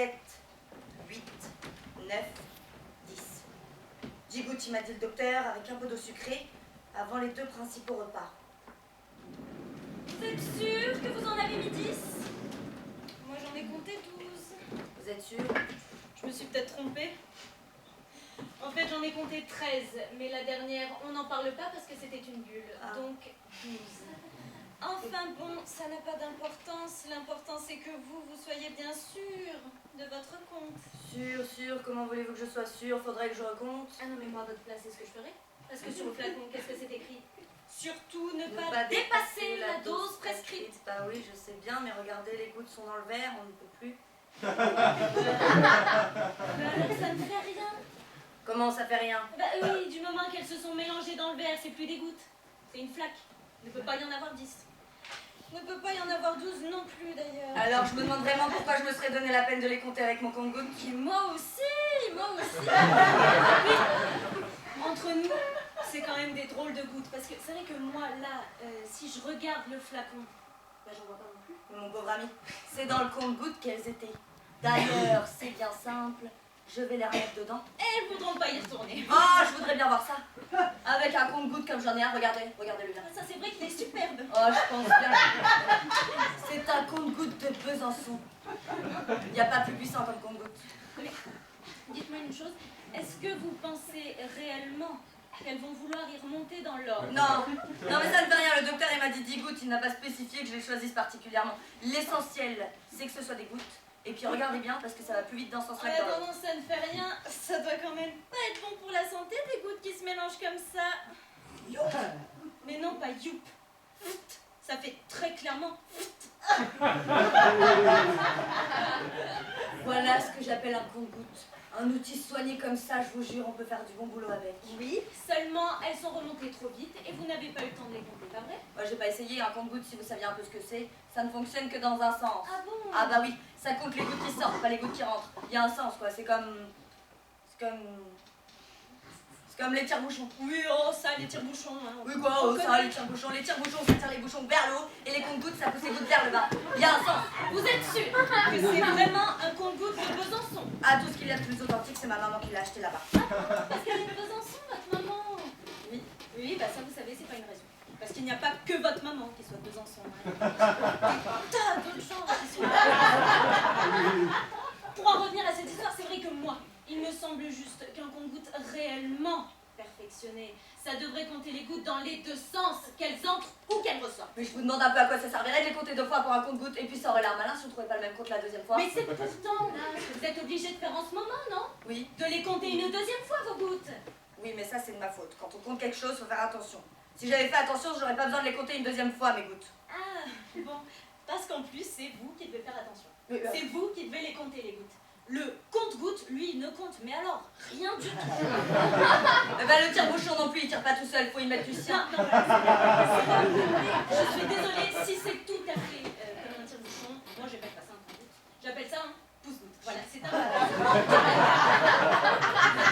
7, 8, 9, 10. 10 gouttes, il m'a dit le docteur, avec un peu d'eau sucrée, avant les 2 principaux repas. Vous êtes sûr que vous en avez mis 10? Moi j'en ai compté 12. Vous êtes sûr? Je me suis peut-être trompée. En fait j'en ai compté 13, mais la dernière, on n'en parle pas parce que c'était une bulle, donc 12. Enfin bon, ça n'a pas d'importance. L'important c'est que vous soyez bien sûr de votre compte. Sûr, comment voulez-vous que je sois sûre? Faudrait que je recompte. Ah non mais moi à votre place, c'est ce que je ferais. Parce que sur le flacon, qu'est-ce que c'est écrit? Surtout ne pas dépasser la dose prescrite. Bah oui, je sais bien, mais regardez, les gouttes sont dans le verre, on ne peut plus. Alors ça ne fait rien. Comment ça fait rien? Bah oui, du moment qu'elles se sont mélangées dans le verre, c'est plus des gouttes. C'est une flaque. Il ne peut pas y en avoir 10. Il ne peut pas y en avoir 12 non plus d'ailleurs. Alors je me demande vraiment pourquoi je me serais donné la peine de les compter avec mon compte-gouttes. Et moi aussi, moi aussi. Entre nous, c'est quand même des drôles de gouttes. Parce que c'est vrai que moi, là, si je regarde le flacon, bah j'en vois pas non plus. Mon pauvre ami, c'est dans le compte-gouttes qu'elles étaient. D'ailleurs, c'est bien simple, je vais les remettre dedans. Et elles voudront pas y retourner. Oh, je voudrais bien voir ça. Avec un compte-gouttes comme j'en ai un, regardez-le bien. Ça, c'est vrai qu'il est superbe. Oh, je pense bien. C'est un compte-gouttes de Besançon. Il n'y a pas plus puissant comme compte-gouttes. Mais dites-moi une chose, est-ce que vous pensez réellement qu'elles vont vouloir y remonter dans l'ordre? Non, mais ça ne fait rien. Le docteur il m'a dit 10 gouttes, il n'a pas spécifié que je les choisisse particulièrement. L'essentiel, c'est que ce soit des gouttes. Et puis regardez bien parce que ça va plus vite dans ce sens-là. Ouais, non, ça ne fait rien. Ça doit quand même pas être bon pour la santé, des gouttes qui se mélangent comme ça. Youp. Mais non, pas youp. Ça fait très clairement. Voilà ce que j'appelle un compte-gouttes. Un outil soigné comme ça, je vous jure, on peut faire du bon boulot avec. Oui, seulement elles sont remontées trop vite et vous n'avez pas eu le temps de les compter, pas vrai? Moi, j'ai pas essayé un compte-gouttes si vous saviez un peu ce que c'est. Ça ne fonctionne que dans un sens. Ah bon? Ah bah oui, ça compte les gouttes qui sortent, pas les gouttes qui rentrent. Il y a un sens quoi, c'est comme les tire-bouchons. Oui, oh ça, les tire-bouchons. Hein. Oui quoi, oh ça, les tire-bouchons. Les tire-bouchons, ça tire les bouchons vers le haut et les comptes-gouttes, ça pousse les gouttes vers le bas. Il y a un sens. Vous êtes sûr que c'est vraiment un compte-gouttes de Besançon? Ah, tout ce qu'il y a de plus authentique, c'est ma maman qui l'a acheté là-bas. Parce qu'elle est de Besançon, votre maman. Oui, oui, bah ça vous savez, c'est pas une raison. Parce qu'il n'y a pas que votre maman qui soit de Besançon. Hein. Des tas d'autres gens qui sont Pour en revenir à cette histoire, c'est vrai que moi, il me semble juste qu'un compte-gouttes réellement perfectionné, ça devrait compter les gouttes dans les deux sens, qu'elles entrent ou qu'elles ressortent. Mais je vous demande un peu à quoi ça servirait de les compter 2 fois pour un compte-gouttes et puis ça aurait l'air malin si on ne trouvait pas le même compte la deuxième fois. Mais c'est pourtant là ce que vous êtes obligé de faire en ce moment, non? Oui. De les compter une deuxième fois, vos gouttes. Oui, mais ça c'est de ma faute. Quand on compte quelque chose, faut faire attention. Si j'avais fait attention, j'aurais pas besoin de les compter une deuxième fois, mes gouttes. Ah, bon. Parce qu'en plus, c'est vous qui devez faire attention. Oui, C'est vous qui devez les compter, les gouttes. Le compte-gouttes, lui, ne compte, mais alors, rien du tout. Le tire-bouchon non plus, il tire pas tout seul, faut y mettre du sien. Non, je suis désolée, si c'est tout à fait comme un tire-bouchon, moi j'appelle pas ça un compte-gouttes. J'appelle ça un pouce-goutte. Voilà, c'est un...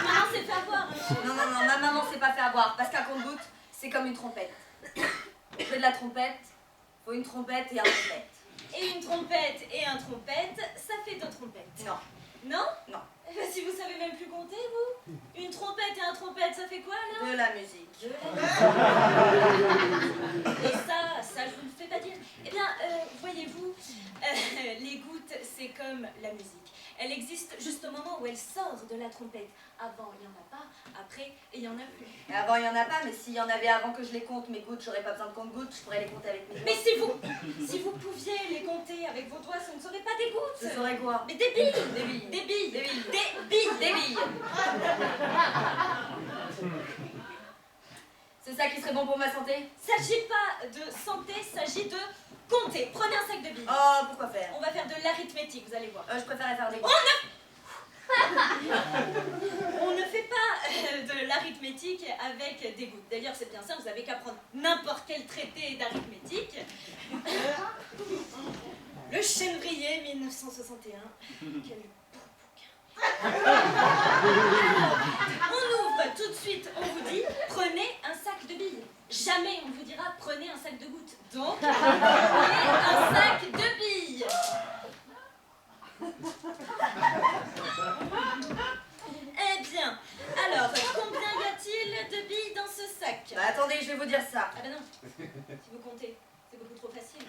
Maman s'est fait avoir. Non, ma maman s'est pas fait avoir, parce qu'un compte-gouttes, c'est comme une trompette. On fait de la trompette, faut une trompette et un trompette. Et une trompette et un trompette, ça fait 2 trompettes. Non. Non? Non. Eh ben, si vous savez même plus compter, vous. Une trompette et un trompette, ça fait quoi, alors? De la musique. Et ça, je vous le fais pas dire. Eh bien, voyez-vous, les gouttes, c'est comme la musique. Elle existe juste au moment où elle sort de la trompette. Avant, il n'y en a pas. Après, il y en a plus. Mais avant, il y en a pas, mais s'il y en avait avant que je les compte, mes gouttes, j'aurais pas besoin de compte-gouttes, je pourrais les compter avec mes doigts. Mais si vous pouviez les compter avec vos doigts, ce ne serait pas des gouttes. Ce serait quoi? Mais des billes. Des billes. Des billes. Des billes. Des billes. Des billes. C'est ça qui serait bon pour ma santé? S'agit pas de santé, s'agit de compter. Prenez un sac de billes. Oh, pourquoi faire? On va faire de l'arithmétique, vous allez voir. Je préférerais faire des gouttes. On ne fait pas de l'arithmétique avec des gouttes. D'ailleurs, c'est bien ça, vous avez qu'à prendre n'importe quel traité d'arithmétique. Le Chèvrier, 1961. Quel beau bouquin. On ouvre tout de suite, on vous dit, prenez un sac de billes. Jamais on vous dira, prenez un sac de gouttes. Donc, prenez un sac de billes. dire ça. Ah ben non, si vous comptez, c'est beaucoup trop facile.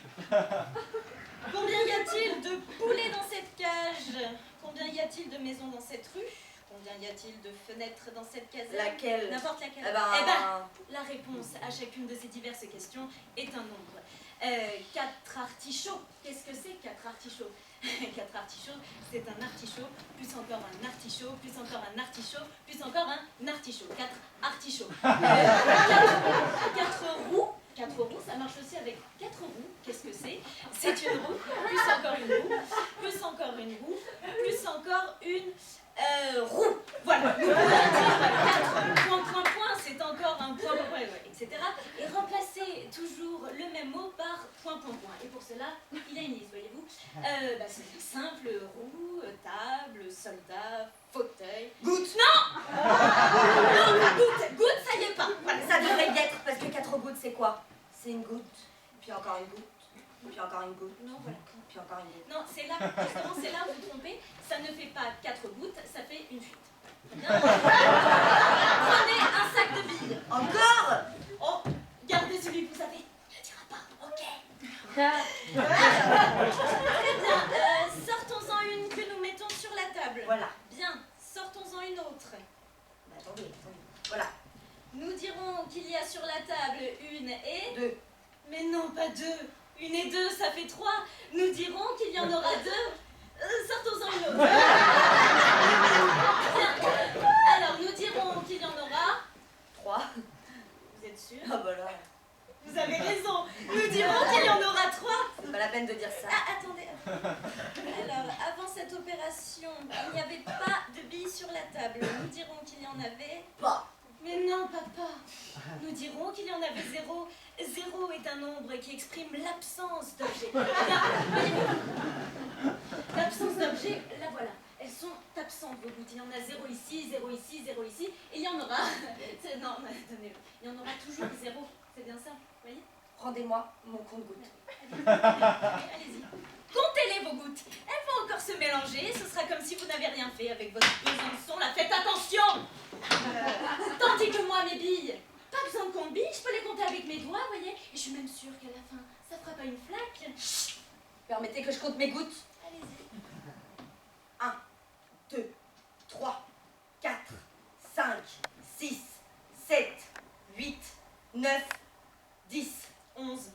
Combien y a-t-il de poulets dans cette cage? Combien y a-t-il de maisons dans cette rue? Combien y a-t-il de fenêtres dans cette caserne? Laquelle? N'importe laquelle. Eh ben, La réponse à chacune de ces diverses questions est un nombre. 4 artichauts. Qu'est-ce que c'est 4 artichauts? 4 artichauts, c'est un artichaut, plus encore un artichaut, plus encore un artichaut, plus encore un artichaut. 4 artichauts. 4 roues. 4 roues, ça marche aussi avec 4 roues. Qu'est-ce que c'est? C'est une roue, plus encore une roue, plus encore une roue, plus encore une roue. Voilà. Nous pouvons dire 4 point, c'est encore un point, etc. Et remplacer toujours le même mot par point. Et pour cela, il a une liste, voyez-vous. C'est simple, roue, table, soldat, fauteuil. Goutte. Non, pas goutte. Goutte, ça y est pas. Voilà, ça devrait y être, parce que 4 gouttes, c'est quoi? C'est une goutte, puis encore une goutte, puis encore une goutte. Non, voilà. Puis encore une goutte. Non, c'est là, justement, c'est là où vous vous trompez. Ça ne fait pas 4 gouttes, ça fait une fuite. Bien. Prenez un sac de billes. Encore? Oh, gardez celui que vous avez. Il ne dira pas. Ok. Très bien. Sortons-en une que nous mettons sur la table. Voilà. Bien. Sortons-en une autre. Attendez. Voilà. Nous dirons qu'il y a sur la table une et... 2. Mais non, pas 2. Une et 2, ça fait 3. Nous dirons qu'il y en aura 2. Sortons-en une autre. Bien. Alors, nous dirons qu'il y en aura... 3. Vous êtes sûr? Ah bah là, Vous avez raison. Nous dirons qu'il y en aura 3. c'est pas la peine de dire ça. Ah, attendez. Alors, avant cette opération, il n'y avait pas de billes sur la table. Nous dirons qu'il y en avait... Pas. Mais non, papa. Nous dirons qu'il y en avait 0. 0 est un nombre qui exprime l'absence d'objet. L'absence d'objet, la voilà. Elles sont absentes, vos gouttes. Il y en a 0 ici, 0 ici, 0 ici. Et il y en aura... Non, attendez. Il y en aura toujours 0. C'est bien ça, vous voyez? Rendez-moi mon compte-goutte. Allez-y. Comptez-les, vos gouttes. Elles vont encore se mélanger. Ce sera comme si vous n'avez rien fait avec votre besançon. Là, faites attention. Tandis que moi, mes billes, pas besoin de compte billes. Je peux les compter avec mes doigts, vous voyez. Et je suis même sûre qu'à la fin, ça fera pas une flaque. Permettez que je compte mes gouttes. Allez-y. 1, 2, 3, 4, 5, 6, 7, 8, 9, 10, 11.